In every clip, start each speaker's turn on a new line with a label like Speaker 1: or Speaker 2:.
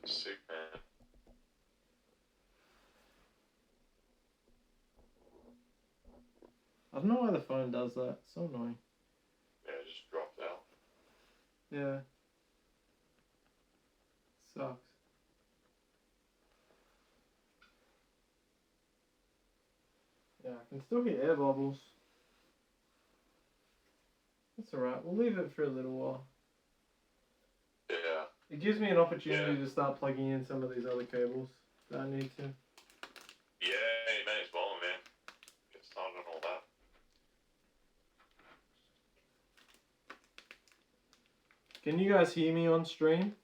Speaker 1: Sick, man.
Speaker 2: I don't know why the phone does that. It's so annoying.
Speaker 1: Yeah, it just dropped out.
Speaker 2: Yeah. Sucks. Yeah, I can still hear air bubbles. That's alright. We'll leave it for a little while.
Speaker 1: Yeah.
Speaker 2: It gives me an opportunity to start plugging in some of these other cables that I need to.
Speaker 1: Yeah, you may as well, man. Get started on all that.
Speaker 2: Can you guys hear me on stream?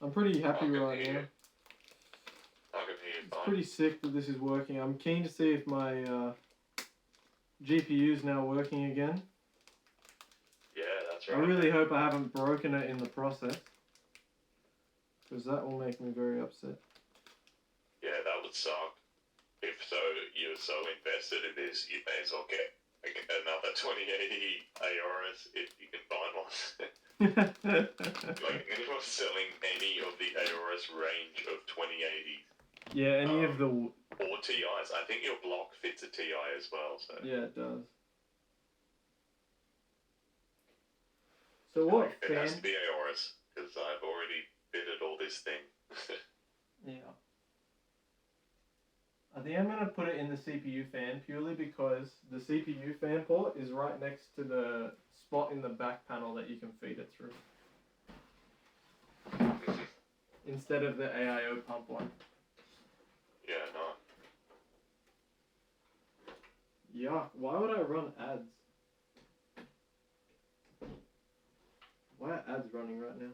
Speaker 2: I'm pretty happy right now.
Speaker 1: I can hear you
Speaker 2: It's
Speaker 1: fine.
Speaker 2: pretty sick that this is working. I'm keen to see if my GPU is now working again.
Speaker 1: Yeah, that's right.
Speaker 2: I really hope I haven't broken it in the process, because that will make me very upset.
Speaker 1: Yeah, that would suck. If so, you're so invested in this, you may as well get another 2080 ARS if you can find one. Like, anyone's selling any of the ARS range of 2080s.
Speaker 2: Yeah, any of the...
Speaker 1: Or TIs. I think your block fits a TI as well, so...
Speaker 2: Yeah, it does. So what
Speaker 1: It has to be ARS, because I've already fitted all this thing.
Speaker 2: Yeah. I think I'm going to put it in the CPU fan purely because the CPU fan port is right next to the spot in the back panel that you can feed it through. Instead of the AIO pump one.
Speaker 1: Yeah, no.
Speaker 2: Yuck, why would I run ads? Why are ads running right now?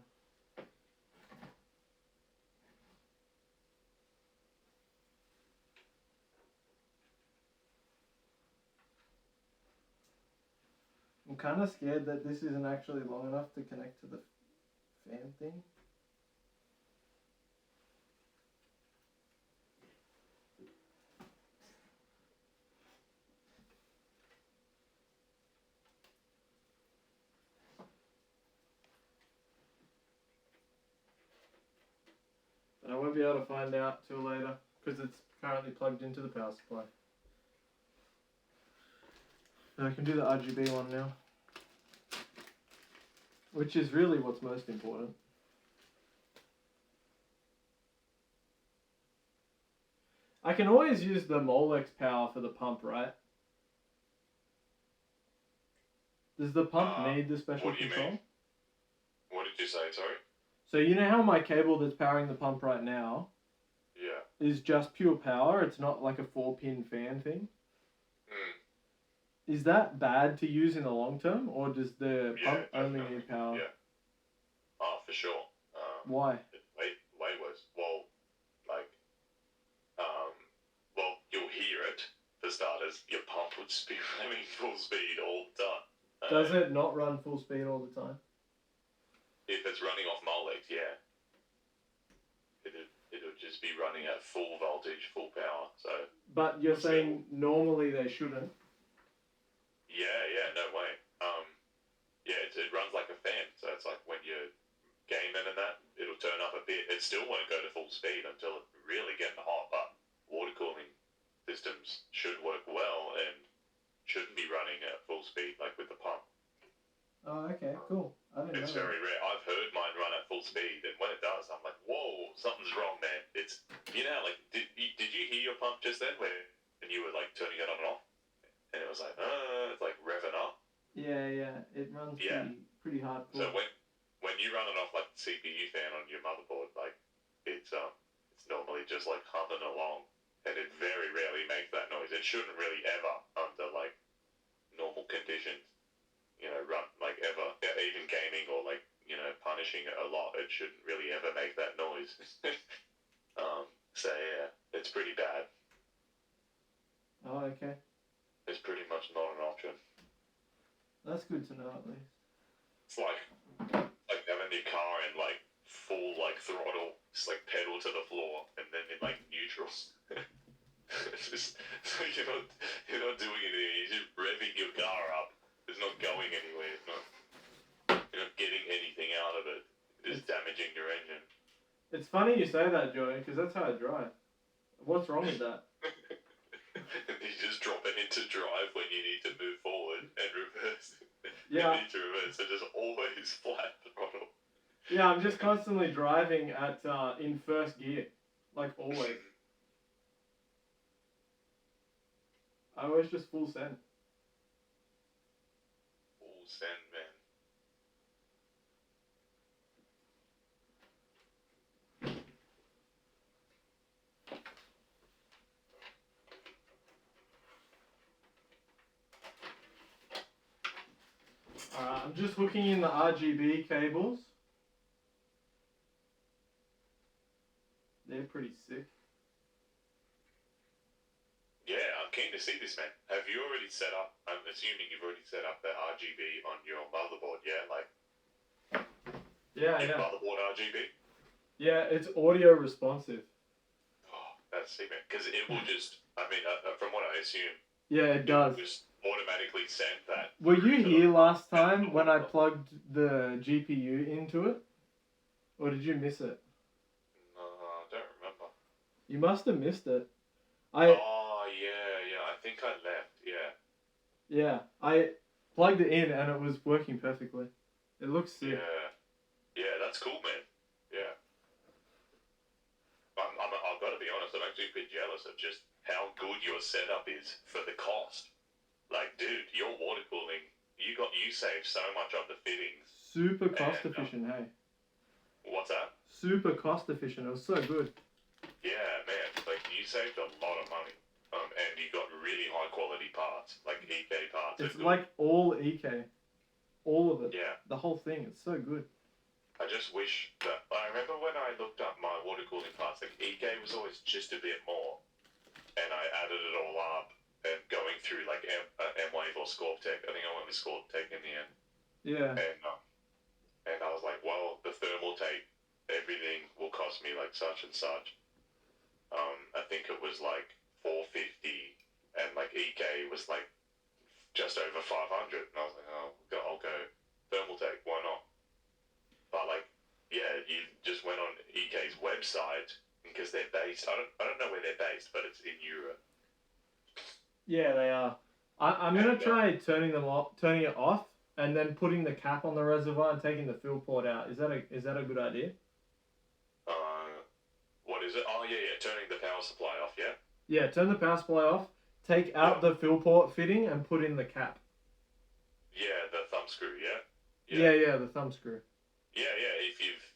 Speaker 2: I'm kind of scared that this isn't actually long enough to connect to the fan thing. But I won't be able to find out till later because it's currently plugged into the power supply. And I can do the RGB one now, which is really what's most important. I can always use the Molex power for the pump, right? Does the pump need the special
Speaker 1: what do you
Speaker 2: control?
Speaker 1: mean? What did you say, sorry?
Speaker 2: So you know how my cable that's powering the pump right now is just pure power? It's not like a 4-pin fan thing? Is that bad to use in the long term, or does the pump only need power?
Speaker 1: Yeah. Oh, for sure.
Speaker 2: Why?
Speaker 1: Way worse. Well, like, well, you'll hear it, for starters. Your pump would be running full speed all the time.
Speaker 2: Does it not run full speed all the time?
Speaker 1: If it's running off Molex, yeah. It'll just be running at full voltage, full power, so...
Speaker 2: But you're saying normally they shouldn't?
Speaker 1: Yeah, no way. Yeah, it runs like a fan, so it's like when you're gaming and that, it'll turn up a bit. It still won't go to full speed until it's really getting hot, but water cooling systems should work well and shouldn't be running at full speed, like with the pump.
Speaker 2: Oh, okay, cool. I didn't know.
Speaker 1: It's very rare. I've heard mine run at full speed, and when it does, I'm like, whoa, something's wrong, man. It's, you know, like, did you hear your pump just then when you were, like, turning it on and off? And it was like, it's like revving up.
Speaker 2: Yeah, it runs pretty hardcore.
Speaker 1: So when you run it off, like, the CPU fan on your motherboard, like, it's normally just, like, humming along, and it very rarely makes that noise. It shouldn't really ever, under, like, normal conditions, you know, run, like, ever. Even gaming or, like, you know, punishing it a lot, it shouldn't really ever make that noise. So, yeah, it's pretty bad.
Speaker 2: Oh, okay.
Speaker 1: It's pretty much not an option.
Speaker 2: That's good to know, at least.
Speaker 1: It's like having your car in, like, full, like, throttle, just, like, pedal to the floor, and then in, like, neutral. It's just, so you're not doing anything, you're just revving your car up. It's not going anywhere, you're not getting anything out of it. Just damaging your engine.
Speaker 2: It's funny you say that, Joey, because that's how I drive. What's wrong with that?
Speaker 1: You just drop it into drive when you need to move forward and reverse.
Speaker 2: Yeah.
Speaker 1: You need to reverse, so just always flat throttle.
Speaker 2: Yeah, I'm just constantly driving at in first gear, like always. I always just full send.
Speaker 1: Full send, man.
Speaker 2: I'm just hooking in the RGB cables. They're pretty sick.
Speaker 1: Yeah, I'm keen to see this, man. Have you already set up? I'm assuming you've already set up the RGB on your motherboard, yeah? Like,
Speaker 2: Yeah,
Speaker 1: your
Speaker 2: yeah.
Speaker 1: motherboard RGB?
Speaker 2: Yeah, it's audio responsive.
Speaker 1: Oh, that's sick, man. Because it will just, I mean, from what I assume,
Speaker 2: Yeah, it does.
Speaker 1: Just automatically send that.
Speaker 2: Were you here last time when I plugged the GPU into it? Or did you miss it?
Speaker 1: No, I don't remember.
Speaker 2: You must have missed it.
Speaker 1: Oh, yeah. I think I left, yeah.
Speaker 2: Yeah, I plugged it in and it was working perfectly. It looks sick.
Speaker 1: Yeah, that's cool, man. Yeah. I've got to be honest, I'm actually a bit jealous of just how good your setup is for the cost. Like, dude, your water cooling, you saved so much on the fittings.
Speaker 2: Super cost efficient, hey.
Speaker 1: What's that?
Speaker 2: Super cost efficient. It was so good.
Speaker 1: Yeah, man. Like, you saved a lot of money. And you got really high quality parts, like EK parts.
Speaker 2: It's like all EK. All of it.
Speaker 1: Yeah.
Speaker 2: The whole thing. It's so good.
Speaker 1: I just wish that, I remember when I looked up my water cooling parts, like EK was always just a bit more. And I added it all up and going through like M-Wave or Scorptech. I think I went with Scorptech in the end.
Speaker 2: Yeah.
Speaker 1: And I was like, well, the thermal tape, everything will cost me like such and such. I think it was like $450, and like EK was like just over $500. And I was like, oh, I'll go thermal tape. Why not? But like, yeah, you just went on EK's website because they're based. I don't know where they're based, but it's in Europe.
Speaker 2: Yeah, they are. I'm gonna try turning it off, and then putting the cap on the reservoir and taking the fill port out. Is that a good idea?
Speaker 1: What is it? Oh yeah, turning the power supply off. Yeah.
Speaker 2: Yeah, turn the power supply off. Take out the fill port fitting and put in the cap.
Speaker 1: Yeah, the thumb screw. Yeah.
Speaker 2: Yeah, the thumb screw.
Speaker 1: Yeah.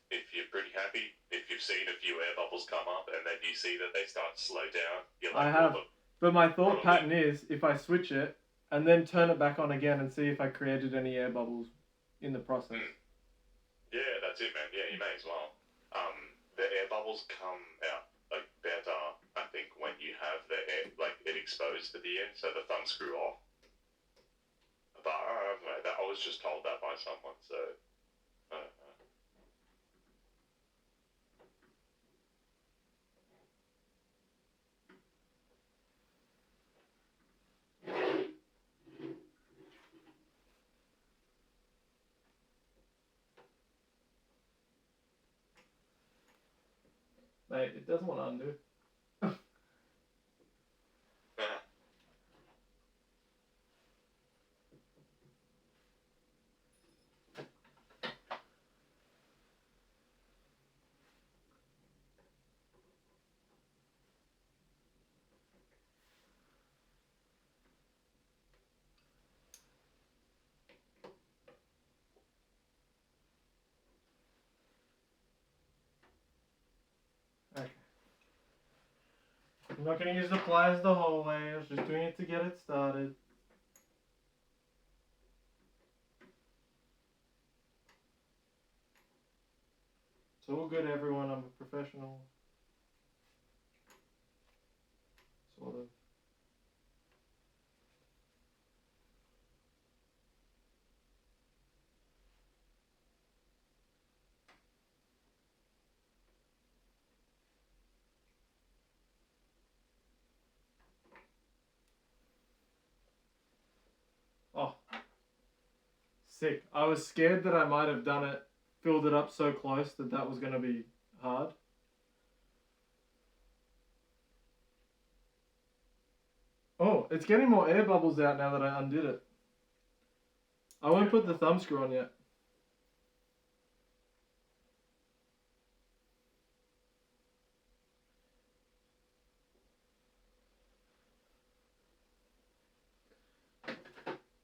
Speaker 1: If you're pretty happy, if you've seen a few air bubbles come up and then you see that they start to slow down, you're like,
Speaker 2: I have. But my thought pattern is if I switch it and then turn it back on again and see if I created any air bubbles in the process.
Speaker 1: Yeah, that's it, man. Yeah, you may as well. The air bubbles come out like better, I think, when you have the air, like it exposed to the end, so the thumb screw off. But I was just told that by someone, so.
Speaker 2: Mate, it doesn't want to undo. Okay. I'm not going to use the pliers the whole way. I was just doing it to get it started. It's all good, everyone. I'm a professional. Sort of. Oh. Sick. I was scared that I might have done it filled it up so close that was going to be hard. Oh, it's getting more air bubbles out now that I undid it. I won't put the thumb screw on yet.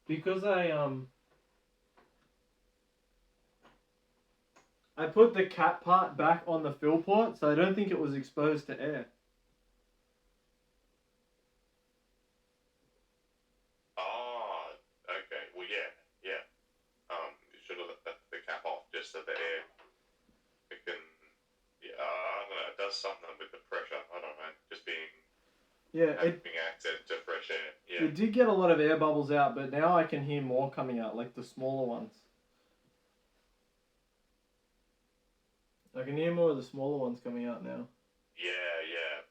Speaker 2: Because I put the cap part back on the fill port, so I don't think it was exposed to air.
Speaker 1: Oh, okay. Well, yeah. You should have left the cap off just so the air it can. Yeah, I don't know. It does something with the pressure. I don't know. Just being having access to fresh air. Yeah.
Speaker 2: It did get a lot of air bubbles out, but now I can hear more coming out, like the smaller ones. I can hear more of the smaller ones coming out now.
Speaker 1: Yeah.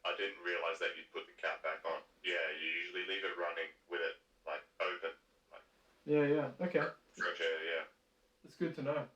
Speaker 1: I didn't realize that you'd put the cap back on. Yeah, you usually leave it running with it like open. Like
Speaker 2: Yeah. Okay.
Speaker 1: fresh air. Yeah.
Speaker 2: It's good to know.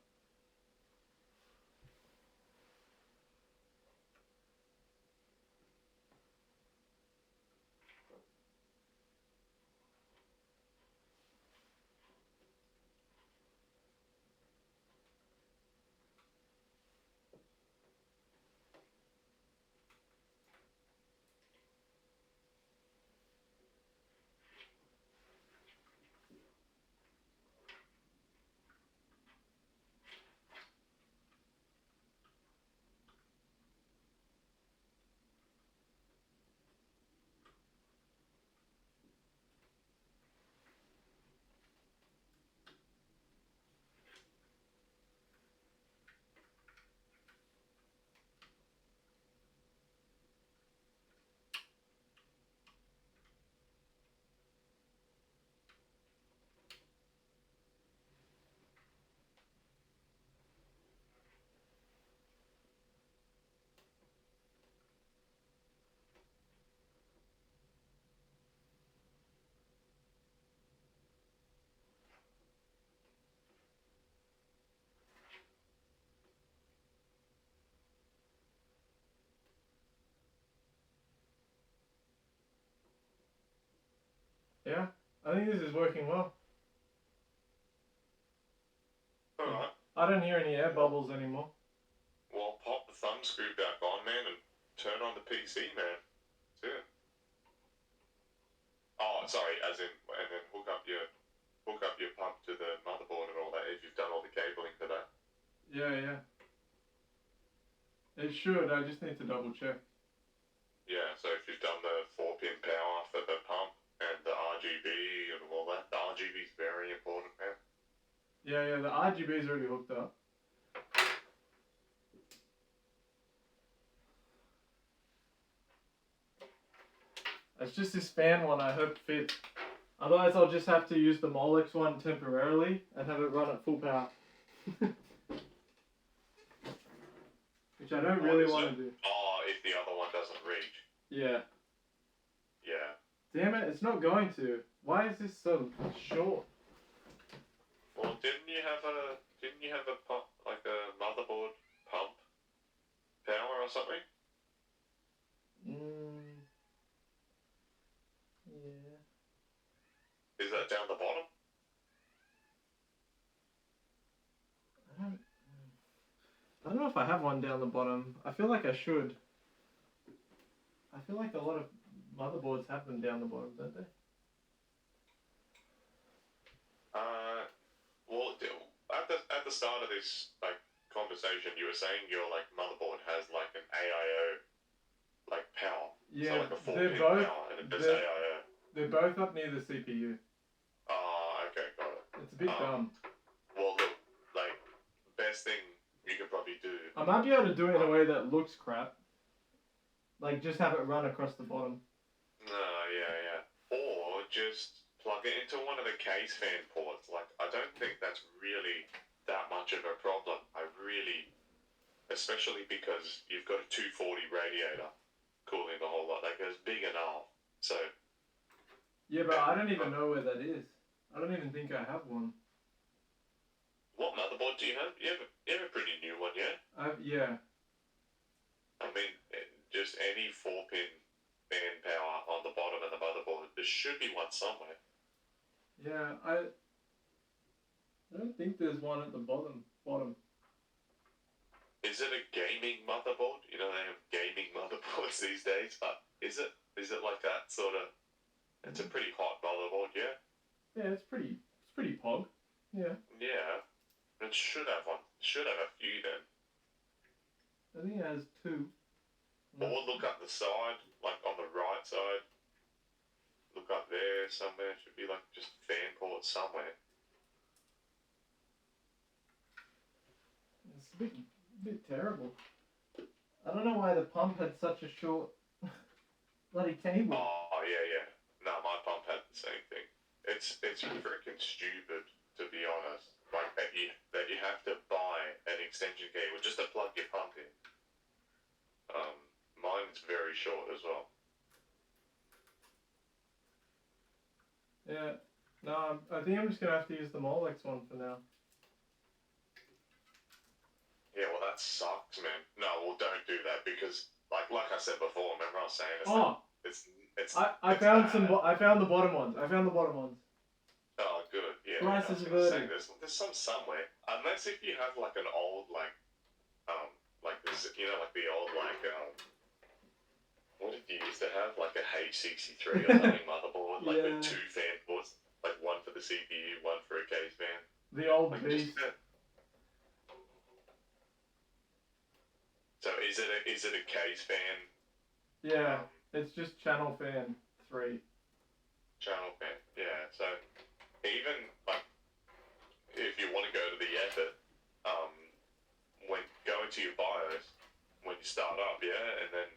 Speaker 2: Yeah, I think this is working well.
Speaker 1: Alright.
Speaker 2: I don't hear any air bubbles anymore.
Speaker 1: Well, pop the thumb screw back on, man, and turn on the PC, man. That's it. Oh, sorry, as in, and then hook up your pump to the motherboard and all that if you've done all the cabling for that.
Speaker 2: Yeah. It should, I just need to double check.
Speaker 1: Yeah, so if you've done the 4-pin power for the pump and the RGB and all that, the RGB is very important, man.
Speaker 2: Yeah, the RGB is already hooked up. It's just this fan one I hope fits. Otherwise I'll just have to use the Molex one temporarily and have it run at full power. Which I don't really want to do.
Speaker 1: Oh, if the other one doesn't reach.
Speaker 2: Yeah.
Speaker 1: Yeah.
Speaker 2: Damn it, it's not going to. Why is this so short?
Speaker 1: Well, didn't you have a pump, like a motherboard pump power or something?
Speaker 2: Yeah.
Speaker 1: Is that down the bottom?
Speaker 2: I don't know if I have one down the bottom. I feel like I should. I feel like a lot of motherboards have them down the bottom, don't they?
Speaker 1: Well, at the start of this conversation, you were saying your motherboard has an AIO power.
Speaker 2: Yeah,
Speaker 1: so a 4-pin
Speaker 2: both.
Speaker 1: power, and it does AIO.
Speaker 2: They're both up near the CPU.
Speaker 1: Oh, okay, got it.
Speaker 2: It's a bit dumb.
Speaker 1: Well, look, best thing you could probably do.
Speaker 2: I might be able to do it in a way that looks crap. Just have it run across the bottom.
Speaker 1: Yeah. Or just plug it into one of the case fan ports. I don't think that's really that much of a problem. Especially because you've got a 240 radiator cooling the whole lot. It's big enough. So.
Speaker 2: Yeah, but I don't even know where that is. I don't even think I have one.
Speaker 1: What motherboard do you have? You have a pretty
Speaker 2: Yeah.
Speaker 1: I mean, just any 4-pin fan power on the bottom of the motherboard. There should be one somewhere.
Speaker 2: Yeah, I don't think there's one at the bottom.
Speaker 1: Is it a gaming motherboard? You know, they have gaming motherboards these days, but is it like that sort of? It's a pretty hot motherboard, yeah.
Speaker 2: Yeah, it's pretty pog. Yeah.
Speaker 1: Yeah, it should have one. Should have a few then.
Speaker 2: I think it has 2.
Speaker 1: Or look up the side, like on the right side. Look up there somewhere. Should be like just fan port somewhere.
Speaker 2: It's a bit terrible. I don't know why the pump had such a short bloody cable.
Speaker 1: Oh yeah. No, my pump had the same thing. It's freaking stupid, to be honest. Like that you have to buy an extension cable just to plug your pump in. Mine's very short as well.
Speaker 2: Yeah. No, I think I'm just gonna have to use the Molex one for now.
Speaker 1: Yeah, well that sucks, man. No, well don't do that because like I said before, remember I was saying
Speaker 2: I found the bottom ones.
Speaker 1: Oh good, yeah.
Speaker 2: Prices
Speaker 1: I
Speaker 2: of
Speaker 1: was gonna say,
Speaker 2: Verdi.
Speaker 1: there's some somewhere. Unless if you have like an old like this, you know, like the old what did you used to have? Like a H63 or something motherboard, like with 2 fan ports, like one for the CPU, one for a case fan.
Speaker 2: The old
Speaker 1: Like
Speaker 2: beast.
Speaker 1: So is it a case fan?
Speaker 2: Yeah, it's just channel fan 3.
Speaker 1: Channel fan, yeah. So even like if you want to go to the effort, when going to your BIOS when you start up, yeah, and then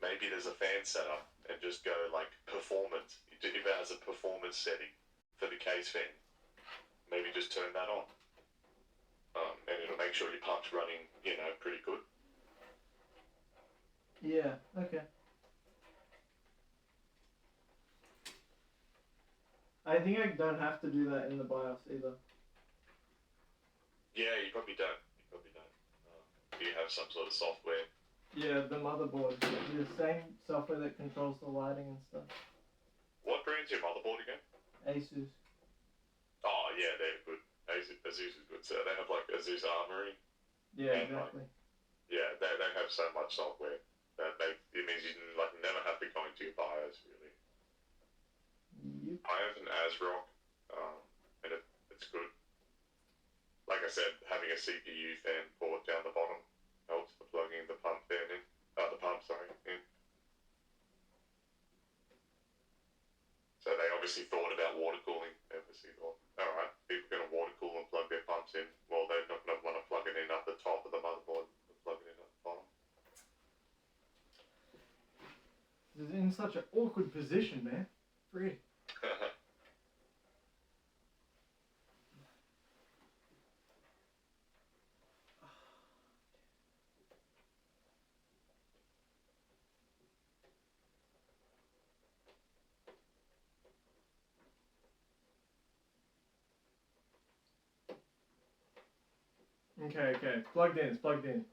Speaker 1: maybe there's a fan setup and just go like performance. If it has a performance setting for the case fan, maybe just turn that on. And it'll make sure your pump's running, you know, pretty good.
Speaker 2: Yeah, okay. I think I don't have to do that in the BIOS either.
Speaker 1: Yeah, you probably don't. Do you have some sort of software?
Speaker 2: Yeah, the motherboard. The same software that controls the lighting and stuff.
Speaker 1: What brand's your motherboard again?
Speaker 2: Asus.
Speaker 1: Oh yeah, they're good. Asus is good. So they have like Asus Armory.
Speaker 2: Yeah, exactly.
Speaker 1: Yeah, they have so much software that it means you like never have to go into your BIOS really.
Speaker 2: Yep.
Speaker 1: I have an ASRock, and it's good. Like I said, having a CPU fan port down the bottom helps for plugging the pump fan in. In. So they obviously thought about water cooling. They obviously thought, alright, people are going to water cool and plug their pumps in. Well, they're not going to want to plug it in at the top of the motherboard. They'll plug it in at the bottom.
Speaker 2: This is in such an awkward position, man. Free. Okay. It's plugged in.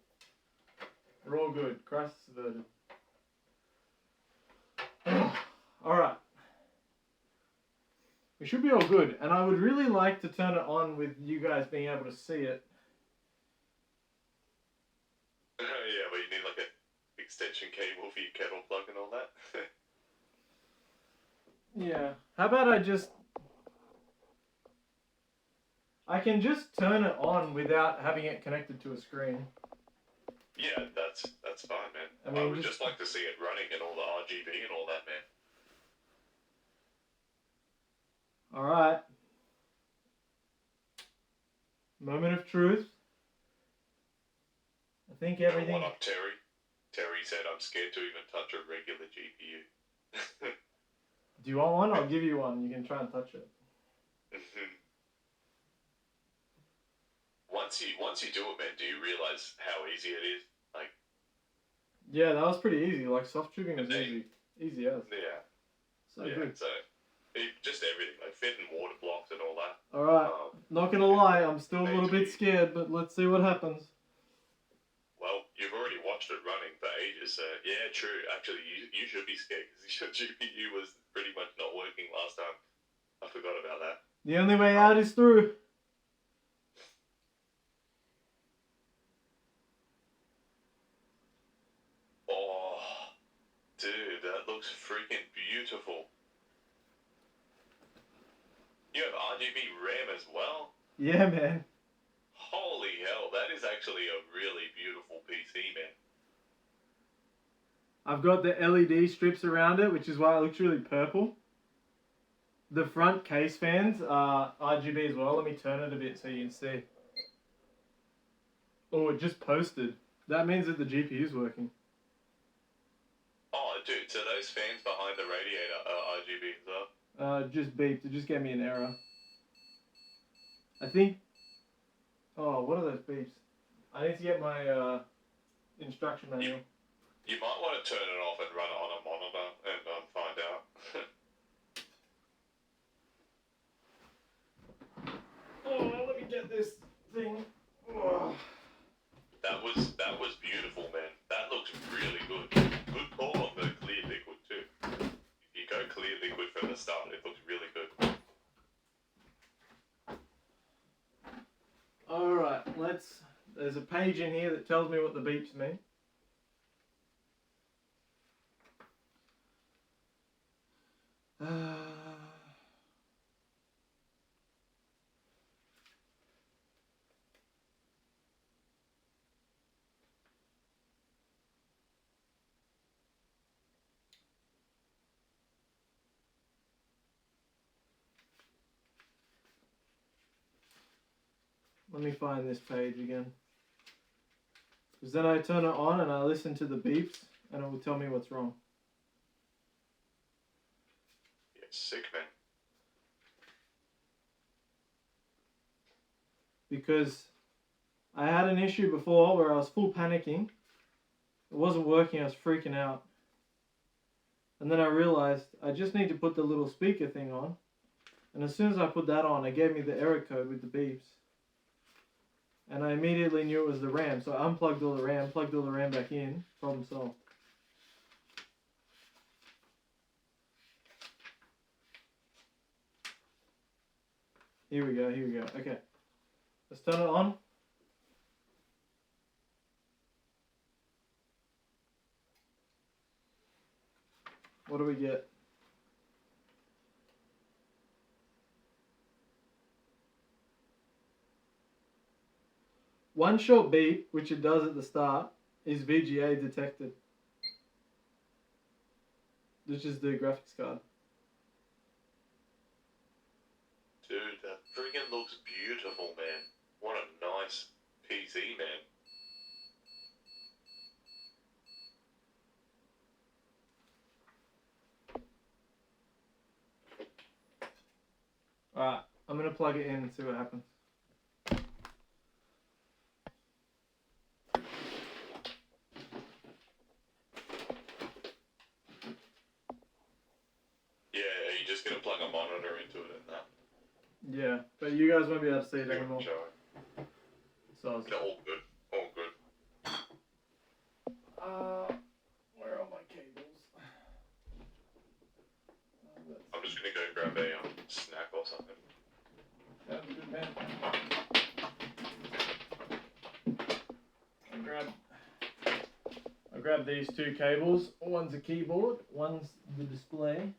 Speaker 2: We're all good. Crisis averted. Alright. We should be all good, and I would really like to turn it on with you guys being able to see it.
Speaker 1: Yeah, but you need like an extension cable for your kettle plug and all that.
Speaker 2: Yeah. How about I can just turn it on without having it connected to a screen.
Speaker 1: Yeah, that's fine, man.
Speaker 2: I mean,
Speaker 1: I would just like to see it running and all the RGB and all that, man.
Speaker 2: Alright. Moment of truth. I think everything...
Speaker 1: What up, Terry? Terry said I'm scared to even touch a regular GPU.
Speaker 2: Do you want one? I'll give you one. You can try and touch it.
Speaker 1: Once you do it, man, do you realize how easy it is? Like,
Speaker 2: yeah, that was pretty easy. Like soft tubing is easy. Easy as.
Speaker 1: Yeah.
Speaker 2: So good.
Speaker 1: So just everything, like fitting water blocks and all that.
Speaker 2: Alright. Not gonna lie, I'm still a little bit scared, but let's see what happens.
Speaker 1: Well, ages. So yeah, true. Actually, you should be scared because your GPU was pretty much not working last time. I forgot about that.
Speaker 2: The only way out is through.
Speaker 1: Oh, dude, that looks freaking beautiful. You have RGB RAM as well?
Speaker 2: Yeah, man.
Speaker 1: Holy hell, that is actually a really beautiful PC, man.
Speaker 2: I've got the LED strips around it, which is why it looks really purple. The front case fans are RGB as well. Let me turn it a bit so you can see. Oh, it just posted. That means that the GPU's working.
Speaker 1: Oh, dude, so those fans behind the radiator are RGB as well?
Speaker 2: Just beeped. It just gave me an error. I think... Oh, what are those beeps? I need to get my instruction manual.
Speaker 1: You might want to turn it off and run it on a monitor and find out.
Speaker 2: Oh, let me get this thing. Oh.
Speaker 1: That was beautiful, man. That looks really good. Good call on the clear liquid too. If you go clear liquid from the start, it looks really good.
Speaker 2: Alright, there's a page in here that tells me what the beeps mean. Let me find this page again. Because then I turn it on and I listen to the beeps and it will tell me what's wrong.
Speaker 1: Yeah, sick, man.
Speaker 2: Because I had an issue before where I was full panicking. It wasn't working, I was freaking out. And then I realized I just need to put the little speaker thing on. And as soon as I put that on, it gave me the error code with the beeps. And I immediately knew it was the RAM, so I unplugged all the RAM, plugged all the RAM back in, problem solved. Here we go, okay. Let's turn it on. What do we get? One short beep, which it does at the start, is VGA detected. Which is the graphics card.
Speaker 1: Dude, that freaking looks beautiful, man. What a nice PC, man.
Speaker 2: Alright, I'm going to plug it in and see what happens.
Speaker 1: Yeah, are you just going to plug a monitor into it and that?
Speaker 2: Yeah, but you guys won't be able to see it anymore.
Speaker 1: Show it.
Speaker 2: So
Speaker 1: No, all good. All good.
Speaker 2: Where are my cables?
Speaker 1: I'm just going to go grab a snack or something.
Speaker 2: That'd be good, man. I grabbed these two cables. One's a keyboard, one's the display.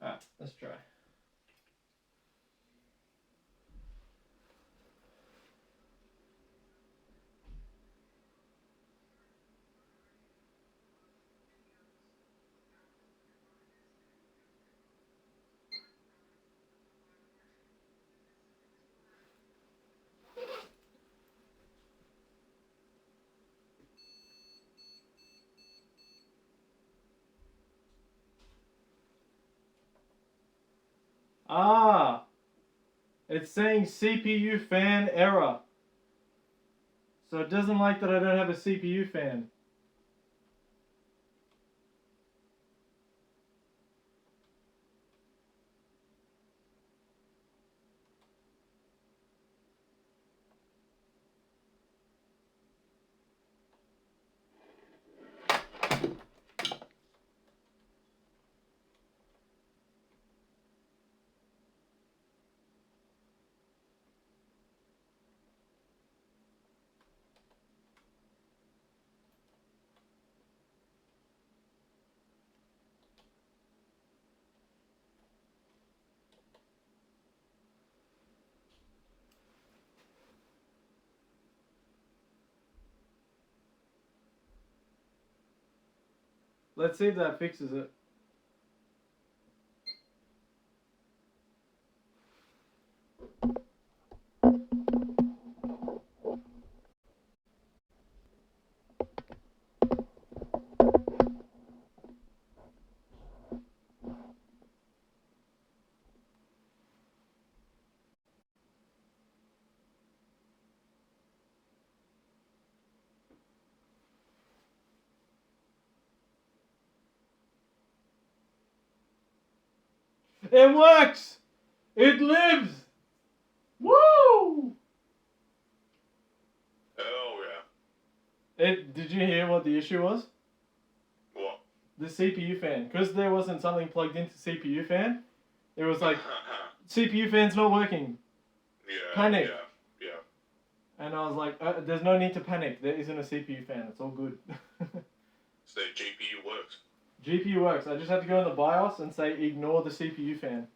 Speaker 2: Alright, let's try. Ah! It's saying CPU fan error. So it doesn't like that I don't have a CPU fan. Let's see if that fixes it. It works! It lives! Woo!
Speaker 1: Oh yeah.
Speaker 2: Did you hear what the issue was?
Speaker 1: What?
Speaker 2: The CPU fan. Because there wasn't something plugged into CPU fan, it was like, CPU fan's not working.
Speaker 1: Yeah.
Speaker 2: Panic.
Speaker 1: Yeah.
Speaker 2: And I was like, there's no need to panic. There isn't a CPU fan. It's all good.
Speaker 1: So the GPU works.
Speaker 2: GPU works. I just had to go in the BIOS and say ignore the CPU fan.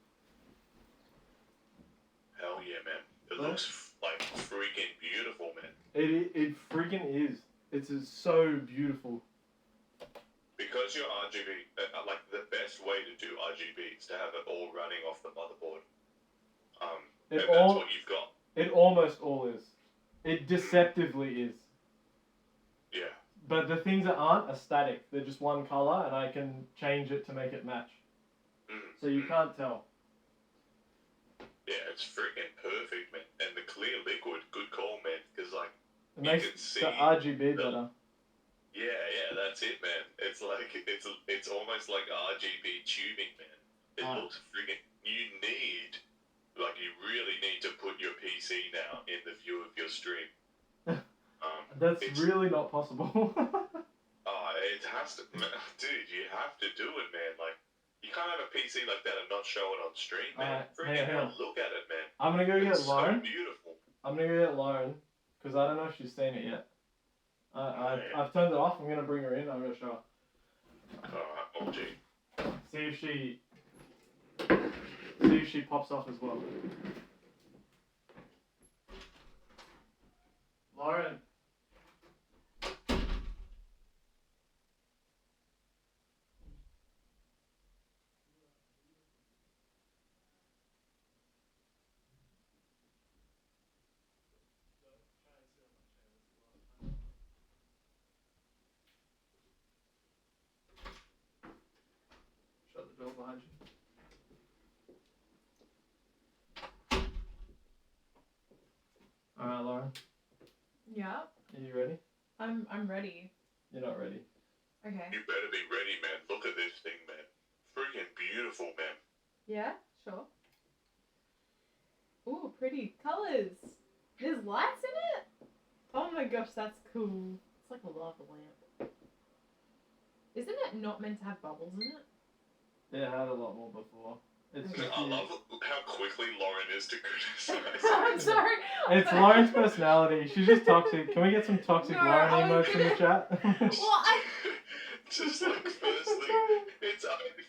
Speaker 1: Hell yeah, man. It
Speaker 2: Huh?
Speaker 1: looks like freaking beautiful, man.
Speaker 2: It freaking is. It's so beautiful.
Speaker 1: Because you're RGB, like the best way to do RGB is to have it all running off the motherboard. And that's what you've got.
Speaker 2: It almost all is. It deceptively is.
Speaker 1: Yeah.
Speaker 2: But the things that aren't are static. They're just one color, and I can change it to make it match. So you can't tell.
Speaker 1: Yeah, it's freaking perfect, man. And the clear liquid, good call, man. Because like
Speaker 2: It
Speaker 1: you
Speaker 2: makes
Speaker 1: can see
Speaker 2: the RGB better.
Speaker 1: Yeah, that's it, man. It's like it's almost like RGB tubing, man. It looks freaking. You really need to put your PC now in the view of your stream.
Speaker 2: That's really not possible.
Speaker 1: It has to, dude. You have to do it, man. Like you can't have a PC like that and not show it on stream, man. Freaking hell, look at it, man.
Speaker 2: I'm gonna go get Lauren.
Speaker 1: So beautiful.
Speaker 2: I'm gonna go get Lauren because I don't know if she's seen it yet. I've turned it off. I'm gonna bring her in. I'm gonna show her.
Speaker 1: Alright, OG.
Speaker 2: See if she pops off as well. Lauren. Shut the door behind you. Alright, Lauren.
Speaker 3: Yeah.
Speaker 2: Are you ready?
Speaker 3: I'm ready.
Speaker 2: You're not ready.
Speaker 3: Okay.
Speaker 1: You better be ready, man. Look at this thing, man. Freaking beautiful, man.
Speaker 3: Yeah, sure. Ooh, pretty colors. There's lights in it? Oh my gosh, that's cool. It's like a lava lamp. Isn't it not meant to have bubbles in it?
Speaker 2: Yeah, I had a lot more before. It's
Speaker 3: Okay.
Speaker 2: just
Speaker 1: I love how quickly Lauren is to criticize.
Speaker 3: I'm sorry.
Speaker 2: It's Lauren's personality. She's just toxic. Can we get some toxic
Speaker 3: No,
Speaker 2: Lauren
Speaker 3: I was
Speaker 2: emotes in the chat?
Speaker 3: Well,
Speaker 1: Just like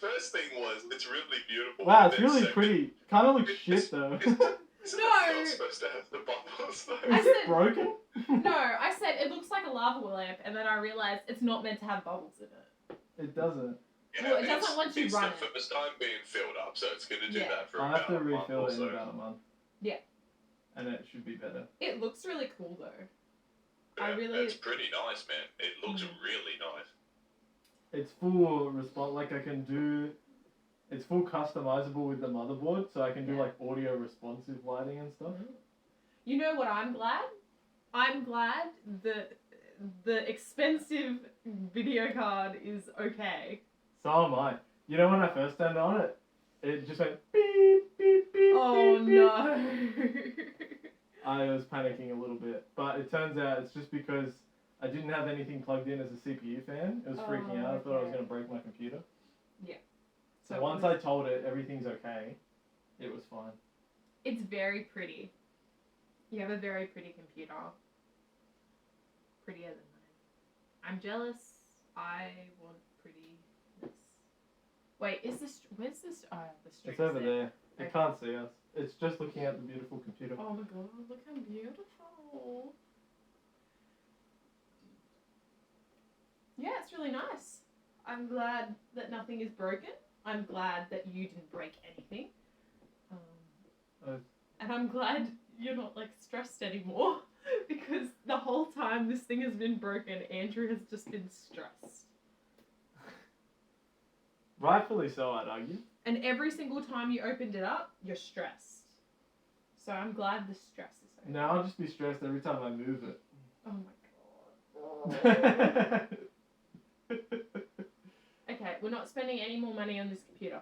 Speaker 1: first thing was it's really beautiful.
Speaker 2: Wow, it's
Speaker 1: Then
Speaker 2: really
Speaker 1: second,
Speaker 2: pretty. Kind of looks shit though.
Speaker 1: Isn't
Speaker 3: No.
Speaker 1: it not supposed to have the bubbles though?
Speaker 3: I
Speaker 2: Is
Speaker 3: said-
Speaker 2: it broken?
Speaker 3: No, I said it looks like a lava lamp, and then I realized it's not meant to have bubbles in it.
Speaker 2: It doesn't.
Speaker 3: Well, it doesn't once you
Speaker 1: it's
Speaker 3: run
Speaker 1: the
Speaker 3: it.
Speaker 1: first time being filled up, so it's going to do
Speaker 3: Yeah.
Speaker 1: that for
Speaker 2: I'll
Speaker 1: about
Speaker 2: have to
Speaker 1: a month
Speaker 2: refill
Speaker 1: or
Speaker 2: it in
Speaker 1: so.
Speaker 2: about a month.
Speaker 3: Yeah.
Speaker 2: And it should be better.
Speaker 3: It looks really cool though.
Speaker 1: Yeah,
Speaker 3: I really-
Speaker 1: It's pretty nice, man. It looks really nice.
Speaker 2: It's full response. Like I can do. It's full customizable with the motherboard, so I can do
Speaker 3: Yeah.
Speaker 2: like audio responsive lighting and stuff.
Speaker 3: You know what I'm glad? I'm glad that the expensive video card is okay.
Speaker 2: So am I. You know when I first turned on it, it just went beep beep beep.
Speaker 3: Oh
Speaker 2: beep, beep.
Speaker 3: no.
Speaker 2: I was panicking a little bit, but it turns out it's just because I didn't have anything plugged in as a CPU fan. It was freaking out. I thought I was
Speaker 3: okay.
Speaker 2: going to break my computer.
Speaker 3: Yeah.
Speaker 2: So once I told it everything's okay, it was fine.
Speaker 3: It's very pretty. You have a very pretty computer. Prettier than mine. I'm jealous. I want prettiness. Wait, is this... Where's this... Oh, the street.
Speaker 2: It's over there. It
Speaker 3: Okay.
Speaker 2: can't see us. It's just looking at the beautiful computer.
Speaker 3: Oh my god, look how beautiful. Yeah, it's really nice. I'm glad that nothing is broken. I'm glad that you didn't break anything. And I'm glad you're not like stressed anymore because the whole time this thing has been broken, Andrew has just been stressed.
Speaker 2: Rightfully so, I'd argue.
Speaker 3: And every single time you opened it up, you're stressed. So I'm glad the stress is over.
Speaker 2: Now I'll just be stressed every time I move it.
Speaker 3: Oh my god. Okay, we're not spending any more money on this computer.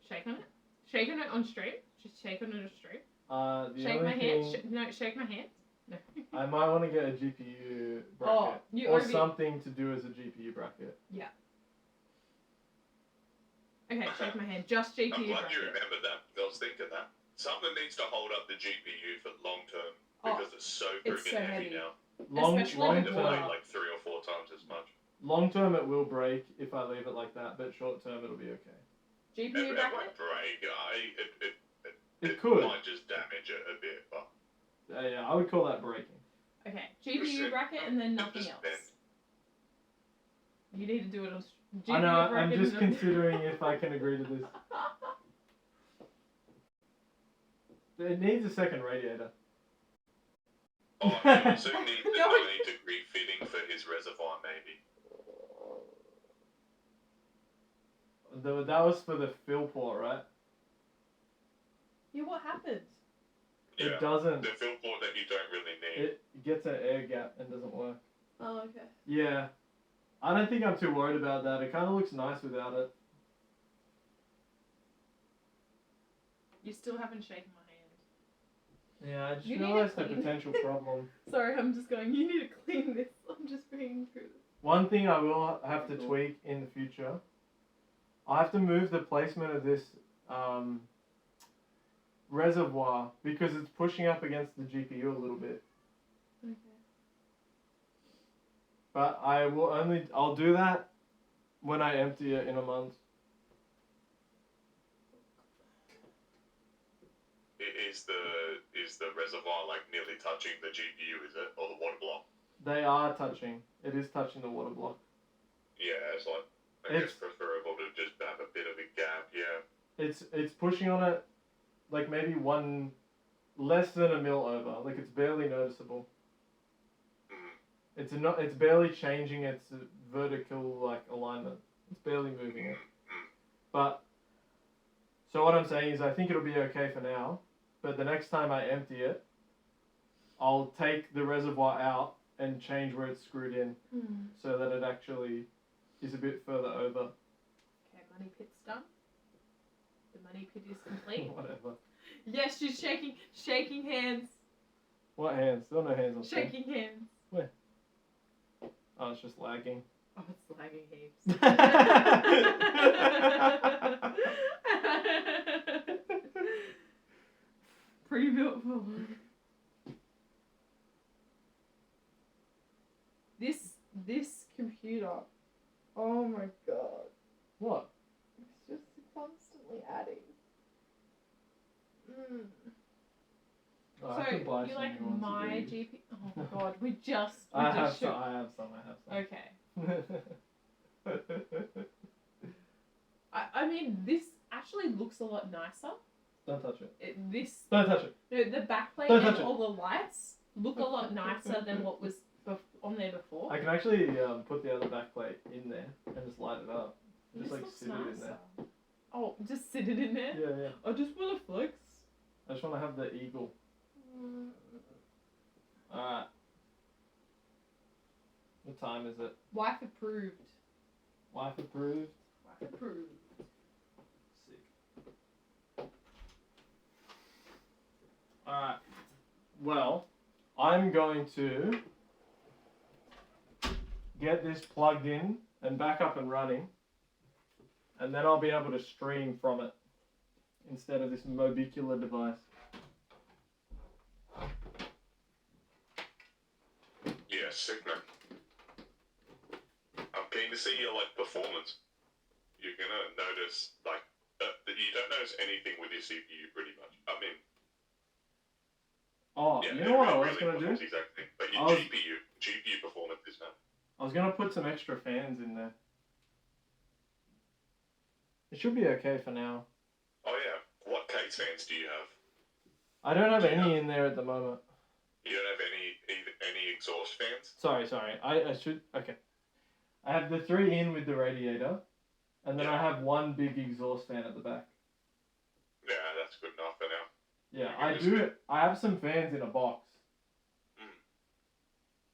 Speaker 3: Shake on it. Shake on it on stream. Just shake on it on stream. Shake my hand. No, shake my hand. No.
Speaker 2: I might want to get a GPU bracket. Or something to do as a GPU bracket.
Speaker 3: Yeah. Okay, shake my hand. Just GPU
Speaker 1: I'm glad
Speaker 3: bracket.
Speaker 1: you remembered that. I was thinking that. Something needs to hold up the GPU for long term because it's so freaking heavy now.
Speaker 2: Long
Speaker 3: Especially
Speaker 2: term,
Speaker 3: with
Speaker 1: like 3 or 4 times as much.
Speaker 2: long term it will break if I leave it like that, but short term it'll be okay.
Speaker 3: GPU
Speaker 1: It
Speaker 3: bracket?
Speaker 1: won't break.
Speaker 2: It could.
Speaker 1: Might just damage it a bit, but
Speaker 2: Yeah, I would call that breaking.
Speaker 3: Okay, GPU bracket and then nothing
Speaker 1: just
Speaker 3: else.
Speaker 1: bend.
Speaker 3: You need to do it on GPU
Speaker 2: I know,
Speaker 3: bracket.
Speaker 2: I'm just considering if I can agree to this. It needs a second radiator.
Speaker 1: Oh, he also needs the 90-degree fitting for his reservoir, maybe.
Speaker 2: That was for the fill port, right?
Speaker 3: Yeah, what happened?
Speaker 1: Yeah.
Speaker 2: It doesn't.
Speaker 1: The fill port that you don't really need.
Speaker 2: It gets an air gap and doesn't work.
Speaker 3: Oh, okay.
Speaker 2: Yeah. I don't think I'm too worried about that. It kind of looks nice without it.
Speaker 3: You still haven't shaken my hand.
Speaker 2: Yeah, I just
Speaker 3: You need
Speaker 2: realized
Speaker 3: to
Speaker 2: the
Speaker 3: clean.
Speaker 2: potential problem.
Speaker 3: Sorry, I'm just going, you need to clean this. I'm just being through this.
Speaker 2: One thing I will have to tweak in the future, I have to move the placement of this reservoir because it's pushing up against the GPU a little bit.
Speaker 3: Okay.
Speaker 2: But I'll do that when I empty it in a month.
Speaker 1: Is the reservoir like nearly touching the GPU, is it? Or the water block?
Speaker 2: They are touching. It is touching the water block.
Speaker 1: Yeah, it's like, I guess preferable to just have a bit of a gap, yeah.
Speaker 2: It's pushing on it like maybe less than a mil over. Like it's barely noticeable. It's barely changing its vertical like alignment. It's barely moving it. But so what I'm saying is I think it'll be okay for now. But the next time I empty it, I'll take the reservoir out and change where it's screwed in so that it actually is a bit further over.
Speaker 3: Okay, money pit's done. The money pit is complete.
Speaker 2: Whatever.
Speaker 3: Yes, she's shaking hands.
Speaker 2: What hands? There are no hands on screen.
Speaker 3: Shaking hands.
Speaker 2: Where? Oh, it's just lagging.
Speaker 3: Oh, it's lagging heaps. Pre-built for this computer. Oh my god.
Speaker 2: What?
Speaker 3: It's just constantly adding.
Speaker 2: Oh, I could buy
Speaker 3: you
Speaker 2: some
Speaker 3: like
Speaker 2: new ones
Speaker 3: my
Speaker 2: of these.
Speaker 3: GP? Oh my god, we just
Speaker 2: I have
Speaker 3: shook.
Speaker 2: some.
Speaker 3: Okay. I mean, this actually looks a lot nicer.
Speaker 2: Don't touch it.
Speaker 3: Don't
Speaker 2: touch it.
Speaker 3: No, the backplate
Speaker 2: Don't
Speaker 3: and
Speaker 2: touch it.
Speaker 3: all the lights look a lot nicer than what was on there before.
Speaker 2: I can actually put the other backplate in there and just light it up.
Speaker 3: This
Speaker 2: Just like
Speaker 3: looks
Speaker 2: sit it in there.
Speaker 3: nicer. Oh, just sit it in there?
Speaker 2: Yeah.
Speaker 3: I just want to flex.
Speaker 2: I just want to have the eagle. Alright. What time is it?
Speaker 3: Wife approved.
Speaker 2: Wife approved?
Speaker 3: Wife approved.
Speaker 2: Sick. Alright. Well, I'm going to get this plugged in and back up and running, and then I'll be able to stream from it instead of this mobicular device.
Speaker 1: Yeah, sick man. I'm keen to see your like performance. You're gonna notice like that you don't notice anything with your CPU pretty much. I mean,
Speaker 2: Oh,
Speaker 1: yeah,
Speaker 2: you know what I was
Speaker 1: really
Speaker 2: going to do?
Speaker 1: performs Exactly. But your GPU performance is not.
Speaker 2: I was going to put some extra fans in there. It should be okay for now.
Speaker 1: Oh yeah. What case fans do you have?
Speaker 2: I don't have
Speaker 1: Do you
Speaker 2: any in there at the moment.
Speaker 1: You don't have any exhaust fans?
Speaker 2: Sorry. I should. Okay. I have the 3 in with the radiator, and then I
Speaker 1: Yeah.
Speaker 2: have one big exhaust fan at the back.
Speaker 1: Yeah, that's good enough for now.
Speaker 2: Yeah,
Speaker 1: You
Speaker 2: I
Speaker 1: can just
Speaker 2: do. I have some fans in a box,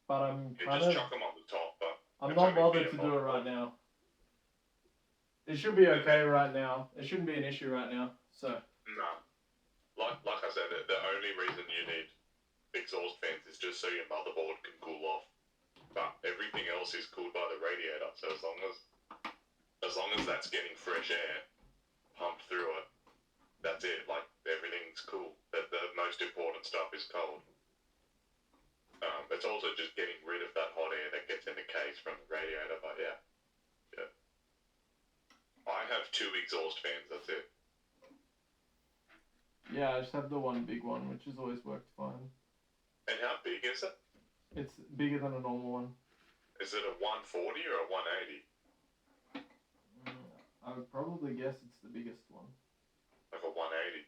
Speaker 2: but I'm
Speaker 1: You
Speaker 2: kind
Speaker 1: just
Speaker 2: of.
Speaker 1: chuck them on the top, but
Speaker 2: I'm
Speaker 1: it's
Speaker 2: not
Speaker 1: only
Speaker 2: bothered
Speaker 1: for
Speaker 2: to
Speaker 1: your
Speaker 2: do it right
Speaker 1: motherboard.
Speaker 2: now. It should be okay right now. It shouldn't be an issue right now. So.
Speaker 1: No. Like I said, the only reason you need exhaust fans is just so your motherboard can cool off. But everything else is cooled by the radiator, so as long as that's getting fresh air pumped through it, that's it. Like everything's cool. The most important stuff is cold. It's also just getting rid of that hot air that gets in the case from the radiator. But yeah. I have 2 exhaust fans. That's it.
Speaker 2: Yeah, I just have the one big one, which has always worked fine.
Speaker 1: And how big is it?
Speaker 2: It's bigger than a normal one.
Speaker 1: Is it a 140 or a 180?
Speaker 2: I would probably guess it's the biggest one.
Speaker 1: Like a 180.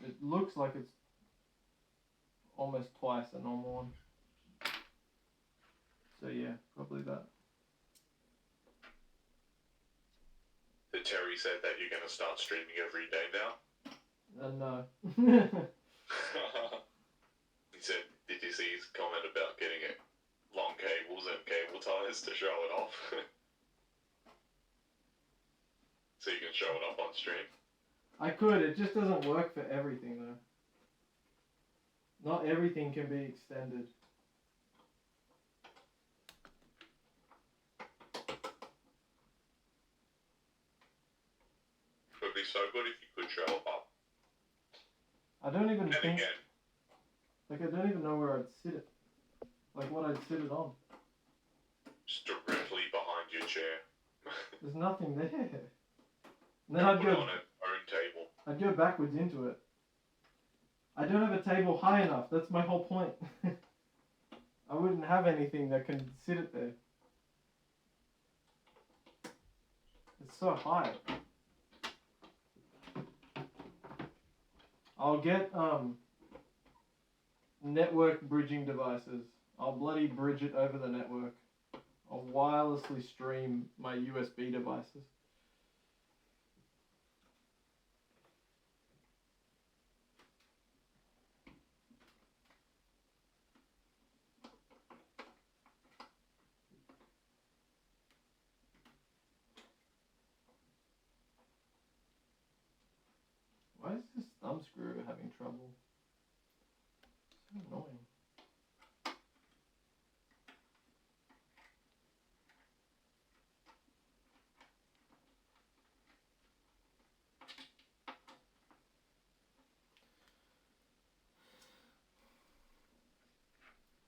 Speaker 2: It looks like it's almost twice a normal one. So yeah, probably that.
Speaker 1: So Terry said that you're going to start streaming every day now?
Speaker 2: No.
Speaker 1: He said, did you see his comment about getting it long cables and cable ties to show it off? So you can show it off on stream?
Speaker 2: I could, it just doesn't work for everything though. Not everything can be extended.
Speaker 1: It would be so good if you could show it up.
Speaker 2: I don't even
Speaker 1: And
Speaker 2: think,
Speaker 1: again,
Speaker 2: like I don't even know where I'd sit it. Like what I'd sit it on.
Speaker 1: just directly behind your chair.
Speaker 2: There's nothing there. And then
Speaker 1: Put it on its own table.
Speaker 2: I'd go backwards into it. I don't have a table high enough, that's my whole point. I wouldn't have anything that can sit it there. It's so high. I'll get network bridging devices. I'll bloody bridge it over the network. I'll wirelessly stream my USB devices. Why is this thumb screw having trouble? So annoying.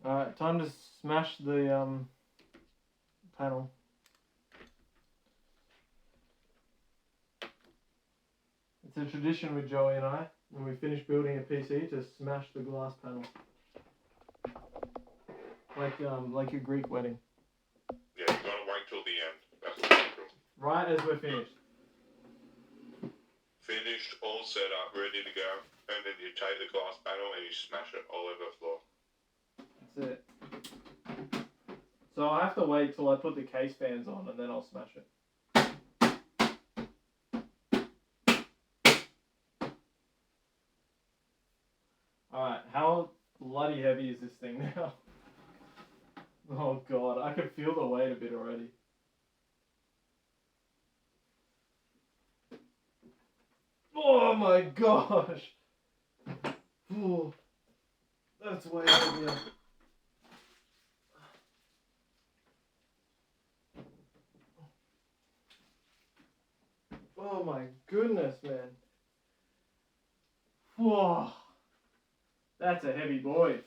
Speaker 2: Alright, time to smash the panel. It's a tradition with Joey and I, when we finish building a PC, to smash the glass panel. Like a Greek wedding.
Speaker 1: Yeah, you gotta wait till the end. That's what you do.
Speaker 2: Right as we're finished.
Speaker 1: Finished, all set up, ready to go. And then you take the glass panel and you smash it all over the floor.
Speaker 2: That's it. So I have to wait till I put the case fans on and then I'll smash it. Alright, how bloody heavy is this thing now? Oh god, I can feel the weight a bit already. Oh my gosh! Ooh, that's way heavier. Oh my goodness, man. Whoa. That's a heavy boy.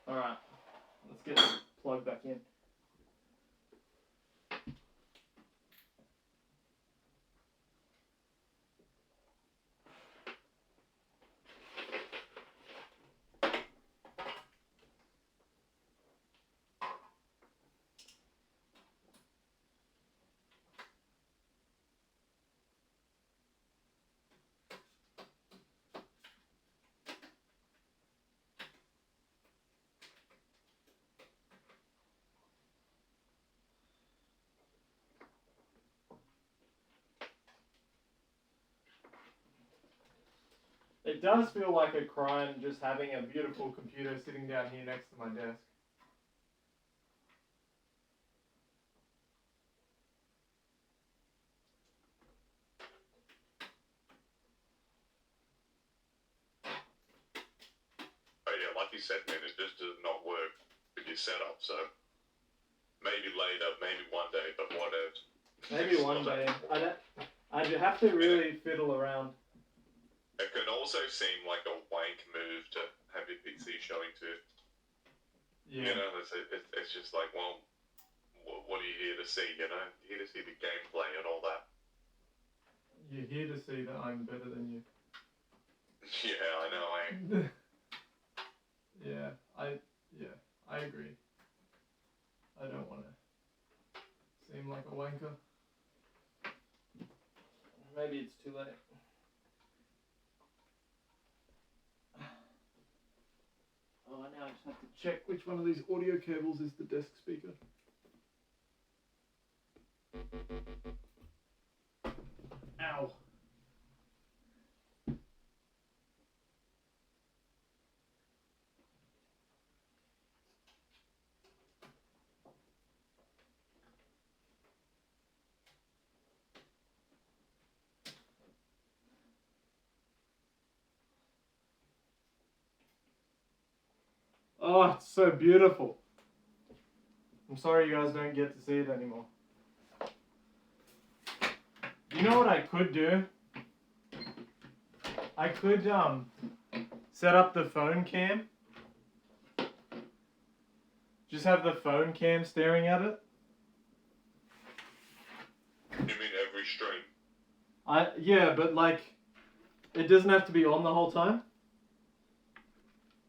Speaker 2: Alright, let's get the plug back in. It does feel like a crime just having a beautiful computer sitting down here next to my desk.
Speaker 1: But yeah, like you said, man, it just does not work with your setup. So maybe later, maybe one day, but whatever.
Speaker 2: Maybe one day. I'd have to really fiddle around.
Speaker 1: It can also seem like a wank move to have your PC showing too.
Speaker 2: Yeah.
Speaker 1: You know, it's just like, well, what are you here to see? You know, you're here to see the gameplay and all that.
Speaker 2: You're here to see that I'm better than you.
Speaker 1: Yeah, I know, eh?
Speaker 2: Yeah, I agree. I don't want to seem like a wanker. Maybe it's too late. Oh, now I just have to check which one of these audio cables is the desk speaker. Ow. Oh, it's so beautiful. I'm sorry you guys don't get to see it anymore. You know what I could do? I could set up the phone cam. Just have the phone cam staring at it.
Speaker 1: You mean every stream?
Speaker 2: Yeah, but like it doesn't have to be on the whole time.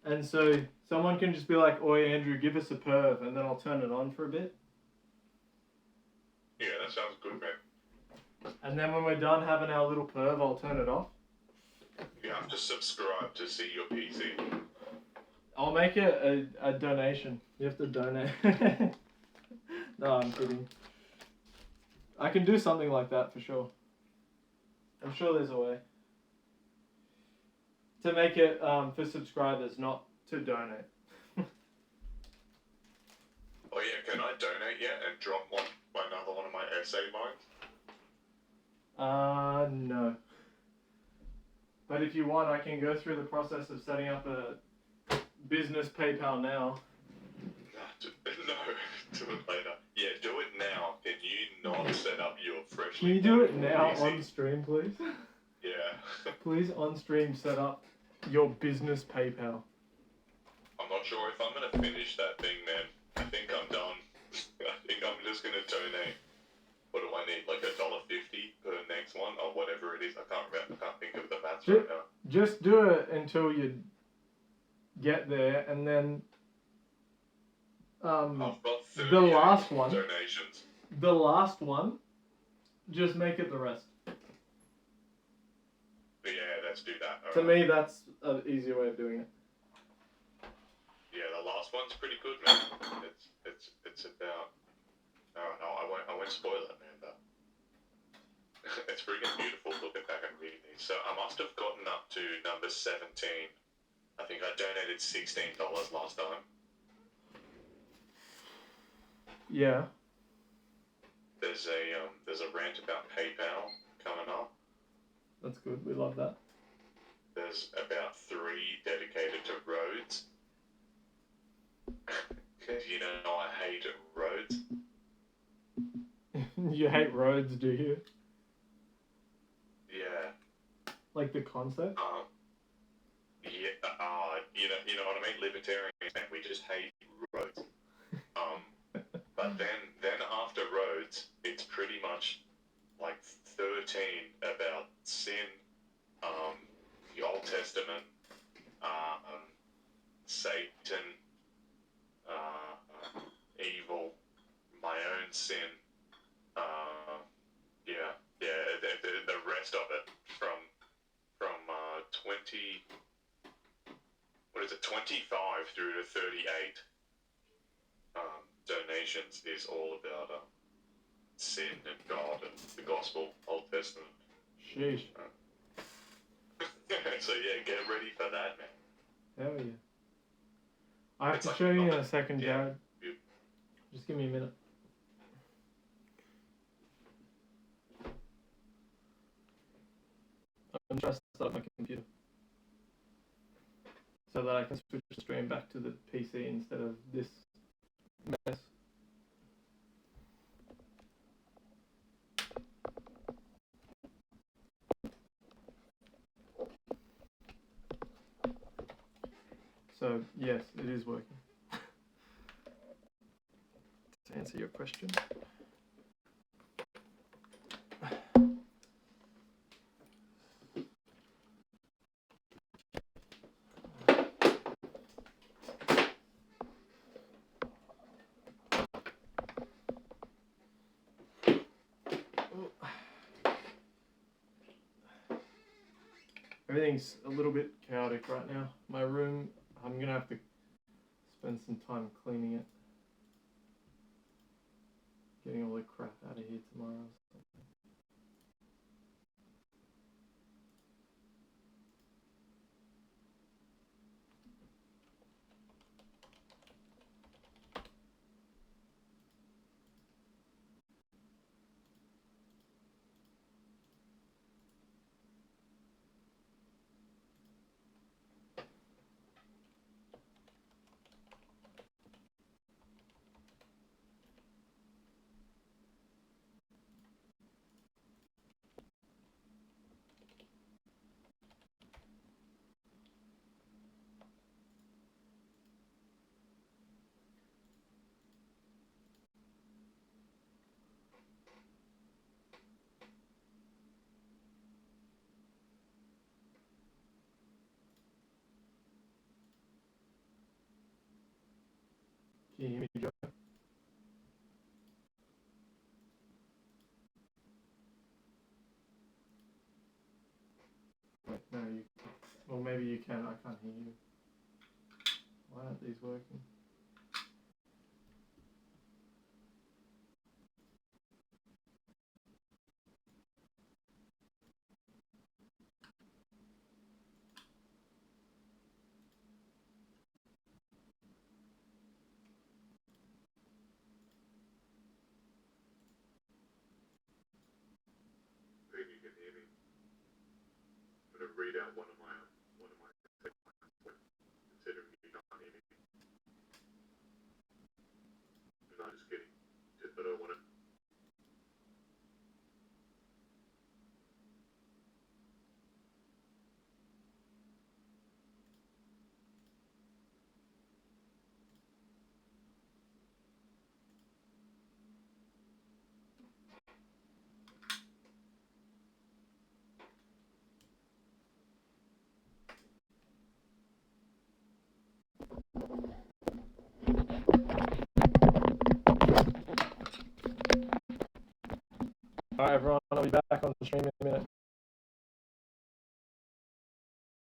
Speaker 2: And so someone can just be like, "Oi, Andrew, give us a perv," and then I'll turn it on for a bit.
Speaker 1: Yeah, that sounds good, man.
Speaker 2: And then when we're done having our little perv, I'll turn it off.
Speaker 1: You have to subscribe to see your PC.
Speaker 2: I'll make it a donation. You have to donate. No, I'm kidding. I can do something like that for sure. I'm sure there's a way. To make it for subscribers, not to donate.
Speaker 1: Oh yeah, can I donate yet and drop another one of my essay lines?
Speaker 2: No. But if you want, I can go through the process of setting up a business PayPal now.
Speaker 1: No, do it later. Yeah, do it now. Can you not set up your freshly...
Speaker 2: Can you do it now
Speaker 1: easy?
Speaker 2: on stream, please?
Speaker 1: Yeah.
Speaker 2: Please, on stream, set up your business PayPal.
Speaker 1: I'm not sure if I'm going to finish that thing, man. I think I'm done. I think I'm just going to donate. What do I need? Like $1.50 per next one? Or whatever it is. I can't remember. I can't think of the maths right now.
Speaker 2: Just do it until you get there, and then
Speaker 1: I've got 38
Speaker 2: the last one.
Speaker 1: donations.
Speaker 2: The last one, just make it the rest.
Speaker 1: Yeah, let's do that.
Speaker 2: To me, that's an easier way of doing it.
Speaker 1: Yeah, the last one's pretty good, man. It's about... I won't spoil it, man, but... It's freaking beautiful looking back and reading these. So I must have gotten up to number 17. I think I donated $16 last time.
Speaker 2: Yeah.
Speaker 1: There's a rant about PayPal coming up.
Speaker 2: That's good. We love that.
Speaker 1: There's about 3 dedicated to roads. Because you know I hate roads.
Speaker 2: You hate roads, do you?
Speaker 1: Yeah.
Speaker 2: Like the concept?
Speaker 1: Yeah. You know what I mean? Libertarians, man, we just hate roads. But then after roads, it's pretty much like 13 about sin, the Old Testament, Satan, evil, my own sin, the rest of it from 25 through to 38 donations is all about sin and God and the gospel, Old Testament.
Speaker 2: Sheesh.
Speaker 1: So yeah, get ready for that, man.
Speaker 2: Hell yeah. I have
Speaker 1: It's
Speaker 2: to
Speaker 1: like
Speaker 2: show you in
Speaker 1: nothing.
Speaker 2: a second,
Speaker 1: Yeah.
Speaker 2: Jared.
Speaker 1: You-
Speaker 2: Just give me a minute. I'm just start my computer so that I can switch the stream back to the PC instead of this mess. So yes, it is working. To answer your question. Everything's a little bit chaotic right now. My room, I'm gonna have to spend some time cleaning it. Getting all the crap out of here tomorrow. Can you hear me, Joe? Wait, no, you. Well, maybe you can. I can't hear you. Why aren't these working?
Speaker 1: Think you can hear me? I'm gonna read out one of my considering you can't hear me. No, just kidding. Just but I want to.
Speaker 2: Alright, everyone. I'll be back on the stream in a minute.